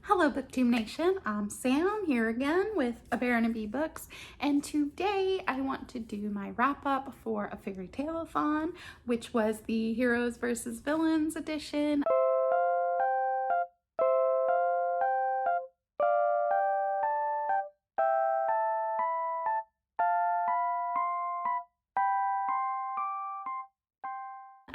Hello Booktube Nation, I'm Sam here again with A Bear and a Bee Books, and today I want to do my wrap up for a Fairytaleathon, which was the Heroes versus Villains edition.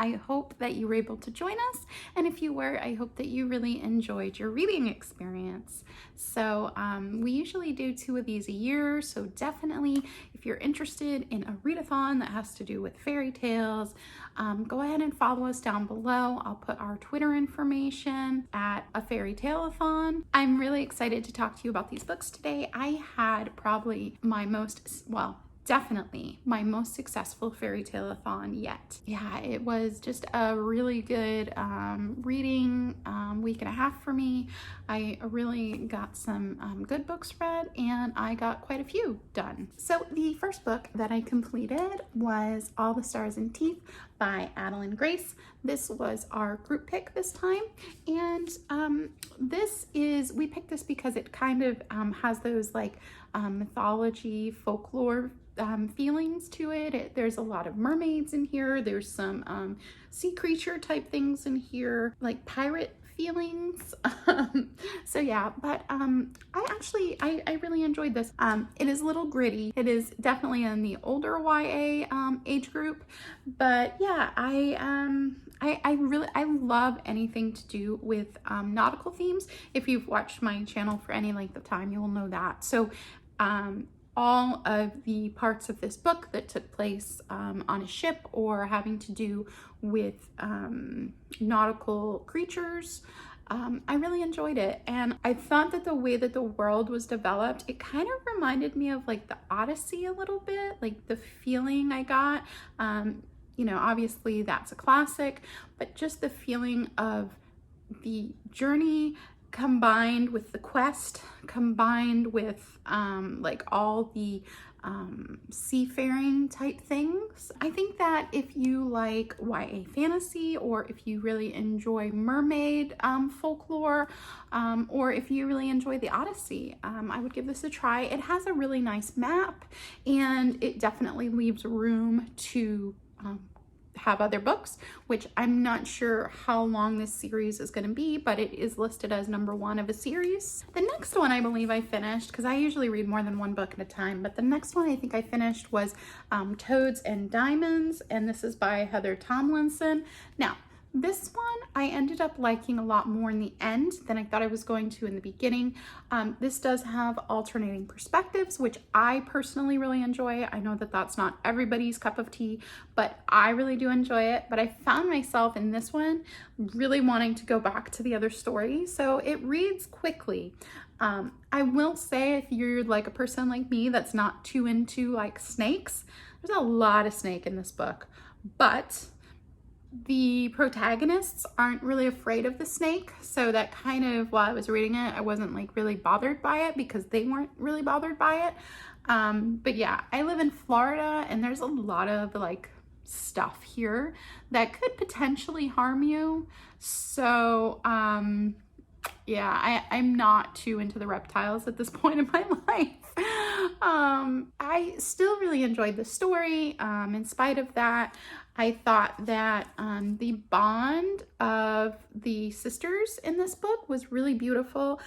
I hope that you were able to join us, and if you were, I hope that you really enjoyed your reading experience. So we usually do 2 of these a year, so definitely if you're interested in a read-a-thon that has to do with fairy tales, go ahead and follow us down below. I'll put our Twitter information at a Fairytaleathon. I'm really excited to talk to you about these books today. I had probably my definitely my most successful Fairytaleathon yet. Yeah, it was just a really good reading week and a half for me. I really got some good books read, and I got quite a few done. So the first book that I completed was All the Stars and Teeth by Adalyn Grace. This was our group pick this time, and we picked this because it kind of has those like mythology, folklore feelings to it. There's a lot of mermaids in here. There's some sea creature type things in here, like pirate feelings. So yeah, but I really enjoyed this. It is a little gritty. It is definitely in the older YA age group, but yeah, I love anything to do with nautical themes. If you've watched my channel for any length of time, you will know that. So all of the parts of this book that took place on a ship or having to do with nautical creatures, I really enjoyed it. And I thought that the way that the world was developed, it kind of reminded me of like the Odyssey a little bit, like the feeling I got. You know, obviously that's a classic, but just the feeling of the journey combined with the quest, combined with like all the seafaring type things. I think that if you like YA fantasy, or if you really enjoy mermaid folklore, or if you really enjoy the Odyssey, I would give this a try. It has a really nice map, and it definitely leaves room to have other books, which I'm not sure how long this series is going to be, but it is listed as #1 of a series. The next one I believe I finished, because I usually read more than one book at a time, but the next one I think I finished was Toads and Diamonds, and this is by Heather Tomlinson. Now, this one I ended up liking a lot more in the end than I thought I was going to in the beginning. This does have alternating perspectives, which I personally really enjoy. I know that that's not everybody's cup of tea, but I really do enjoy it. But I found myself in this one really wanting to go back to the other story, so it reads quickly. I will say, if you're like a person like me that's not too into like snakes, there's a lot of snake in this book, but the protagonists aren't really afraid of the snake, so that kind of, while I was reading it, I wasn't like really bothered by it because they weren't really bothered by it. But yeah, I live in Florida, and there's a lot of like stuff here that could potentially harm you. So yeah, I'm not too into the reptiles at this point in my life. I still really enjoyed the story. In spite of that, I thought that the bond of the sisters in this book was really beautiful.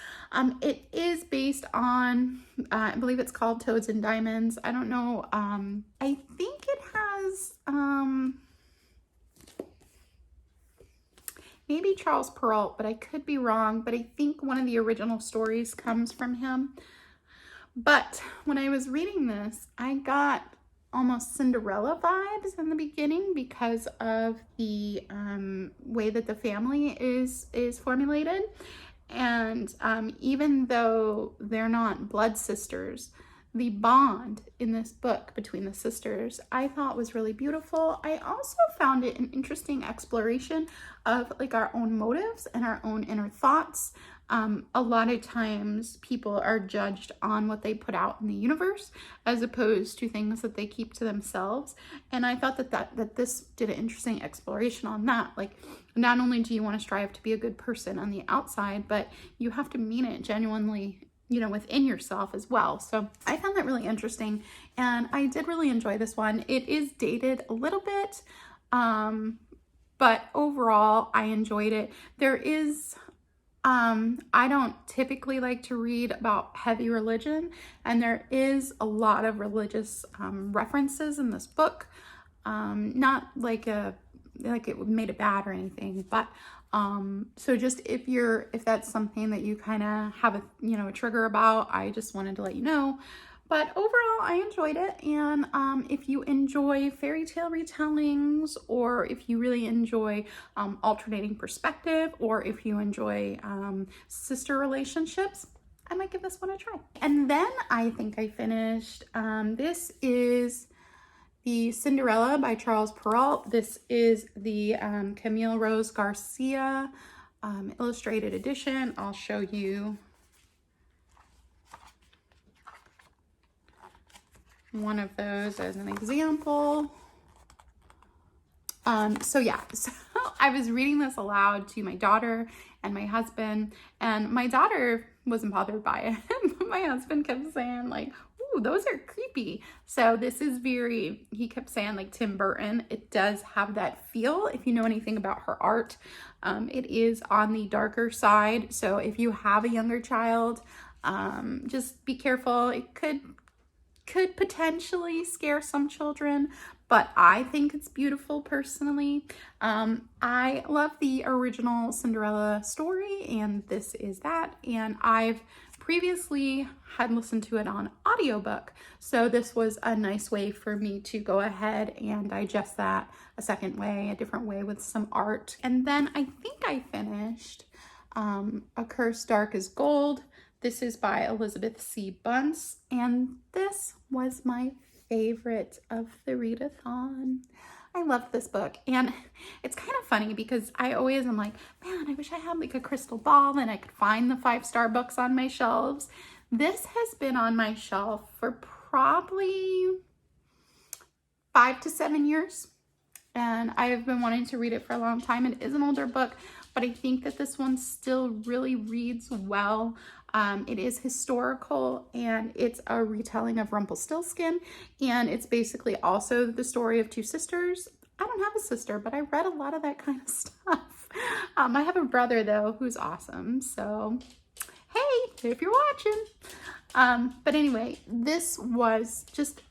It is based on, I believe it's called Toads and Diamonds. I don't know. I think it has maybe Charles Perrault, but I could be wrong. But I think one of the original stories comes from him. But when I was reading this, I got almost Cinderella vibes in the beginning because of the way that the family is formulated. And even though they're not blood sisters, the bond in this book between the sisters, I thought was really beautiful. I also found it an interesting exploration of like our own motives and our own inner thoughts. A lot of times people are judged on what they put out in the universe as opposed to things that they keep to themselves. And I thought that this did an interesting exploration on that. Like, not only do you want to strive to be a good person on the outside, but you have to mean it genuinely, you know, within yourself as well. So I found that really interesting, and I did really enjoy this one. It is dated a little bit, but overall I enjoyed it. There is I don't typically like to read about heavy religion, and there is a lot of religious references in this book. Not like it made it bad or anything, but so just if that's something that you kind of have a trigger about, I just wanted to let you know. But overall, I enjoyed it. And if you enjoy fairy tale retellings, or if you really enjoy alternating perspective, or if you enjoy sister relationships, I might give this one a try. And then I think I finished, this is the Cinderella by Charles Perrault. This is the Camille Rose Garcia illustrated edition. I'll show you one of those as an example. So I was reading this aloud to my daughter and my husband, and my daughter wasn't bothered by it, but my husband kept saying like, "Ooh, those are creepy." So this is he kept saying like Tim Burton. It does have that feel. If you know anything about her art, it is on the darker side. So if you have a younger child, just be careful. It could potentially scare some children, but I think it's beautiful personally. I love the original Cinderella story, and this is that. And I've previously had listened to it on audiobook, so this was a nice way for me to go ahead and digest that a different way with some art. And then I think I finished A Curse Dark as Gold. This is by Elizabeth C Bunce, and this was my favorite of the read-a-thon. I love this book, and it's kind of funny because I always am like, man, I wish I had like a crystal ball and I could find the 5-star books on my shelves. This has been on my shelf for probably 5 to 7 years, and I've been wanting to read it for a long time. It is an older book, but I think that this one still really reads well. It is historical, and it's a retelling of Rumpelstiltskin, and it's basically also the story of two sisters. I don't have a sister, but I read a lot of that kind of stuff. I have a brother though who's awesome, so hey, if you're watching. But anyway, this was just,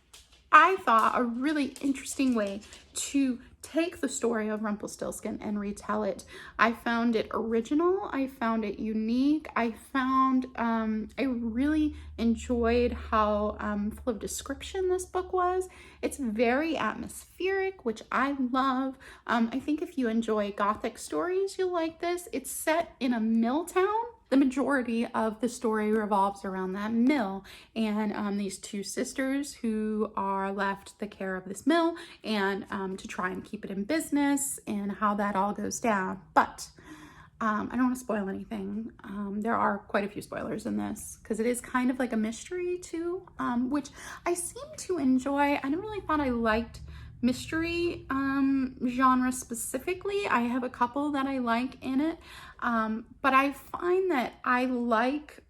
I thought, a really interesting way to take the story of Rumpelstiltskin and retell it. I found it original. I found it unique. I found, I really enjoyed how full of description this book was. It's very atmospheric, which I love. I think if you enjoy Gothic stories, you'll like this. It's set in a mill town. The majority of the story revolves around that mill and these two sisters who are left the care of this mill and to try and keep it in business and how that all goes down. But I don't want to spoil anything. There are quite a few spoilers in this because it is kind of like a mystery too, which I seem to enjoy. I never really thought I liked mystery genre specifically. I have a couple that I like in it, but I find that I like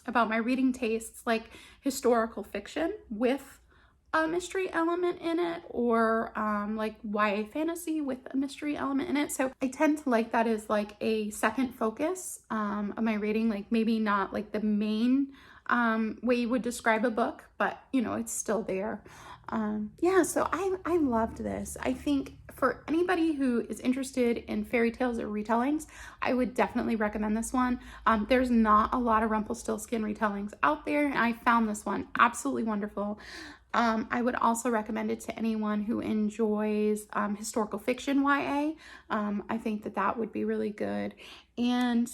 about my reading tastes like historical fiction with a mystery element in it, or like YA fantasy with a mystery element in it. So I tend to like that as like a second focus of my reading, like maybe not like the main way you would describe a book, but you know, it's still there. Yeah, so I loved this. I think for anybody who is interested in fairy tales or retellings, I would definitely recommend this one. There's not a lot of Rumpelstiltskin retellings out there, and I found this one absolutely wonderful. I would also recommend it to anyone who enjoys historical fiction YA. I think that would be really good. And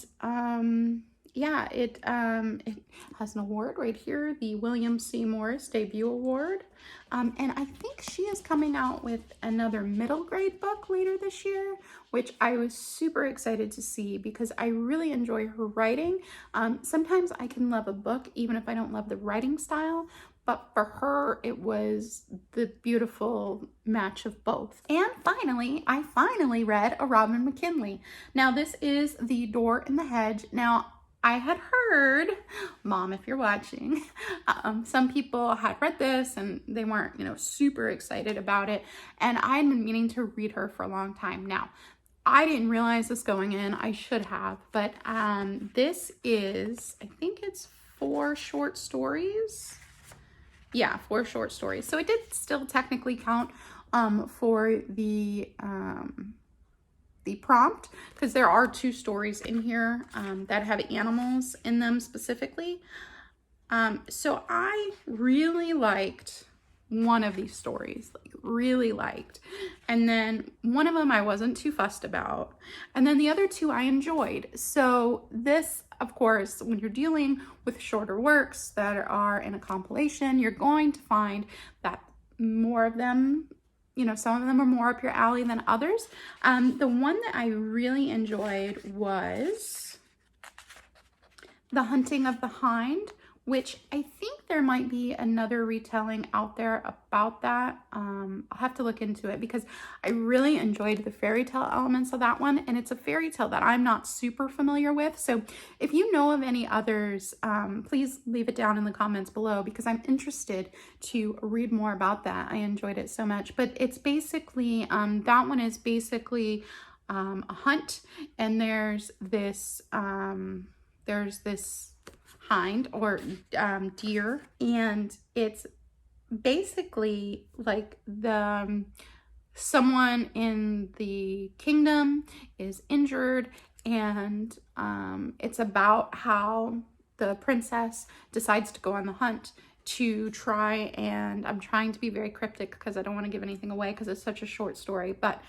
yeah, it has an award right here, the William C. Morris Debut Award. And I think she is coming out with another middle grade book later this year, which I was super excited to see because I really enjoy her writing. Sometimes I can love a book even if I don't love the writing style, but for her, it was the beautiful match of both. And finally, I finally read a Robin McKinley. Now, this is The Door in the Hedge. Now, I had heard, Mom, if you're watching, some people had read this and they weren't, super excited about it. And I had been meaning to read her for a long time. Now, I didn't realize this going in. I should have. But this is, I think it's 4 short stories. Yeah, 4 short stories. So it did still technically count for the prompt, because there are 2 stories in here that have animals in them specifically. So I really liked one of these stories, like really liked. And then one of them I wasn't too fussed about. And then the other 2 I enjoyed. So this, of course, when you're dealing with shorter works that are in a compilation, you're going to find that more of them, some of them are more up your alley than others. The one that I really enjoyed was The Hunting of the Hind, which I think there might be another retelling out there about that. I'll have to look into it because I really enjoyed the fairy tale elements of that one. And it's a fairy tale that I'm not super familiar with. So if you know of any others, please leave it down in the comments below because I'm interested to read more about that. I enjoyed it so much. But it's basically, that one is basically a hunt, and there's this hind or deer, and it's basically like someone in the kingdom is injured, and it's about how the princess decides to go on the hunt to try, and I'm trying to be very cryptic because I don't want to give anything away because it's such a short story, but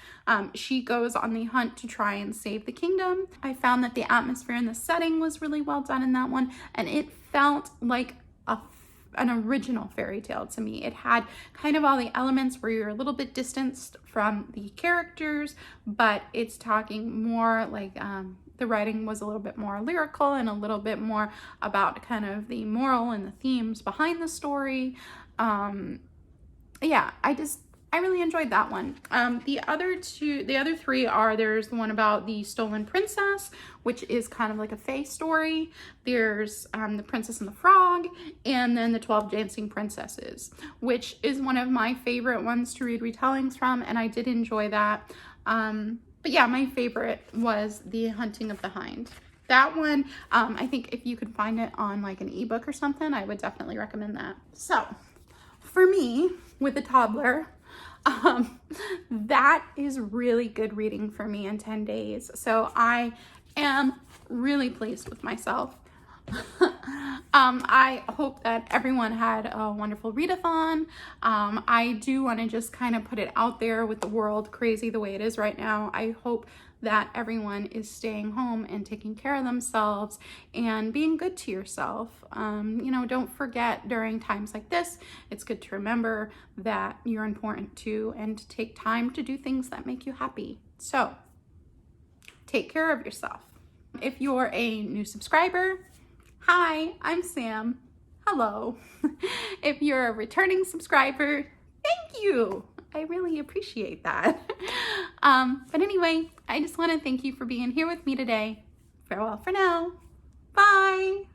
she goes on the hunt to try and save the kingdom. I found that the atmosphere and the setting was really well done in that one, and it felt like an original fairy tale to me. It had kind of all the elements where you're a little bit distanced from the characters, but it's talking more like the writing was a little bit more lyrical and a little bit more about kind of the moral and the themes behind the story. Yeah, I really enjoyed that one. The other 3 are, there's the one about the stolen princess, which is kind of like a fae story. There's the Princess and the Frog, and then the 12 Dancing Princesses, which is one of my favorite ones to read retellings from, and I did enjoy that. But yeah, my favorite was The Hunting of the Hind. That one, I think if you could find it on like an ebook or something, I would definitely recommend that. So for me, with a toddler, that is really good reading for me in 10 days. So I am really pleased with myself. I hope that everyone had a wonderful read-a-thon. I do want to just kind of put it out there with the world crazy the way it is right now. I hope that everyone is staying home and taking care of themselves and being good to yourself. Don't forget during times like this, it's good to remember that you're important too and to take time to do things that make you happy. So take care of yourself. If you're a new subscriber, hi, I'm Sam. Hello. If you're a returning subscriber, thank you. I really appreciate that. But anyway, I just want to thank you for being here with me today. Farewell for now. Bye.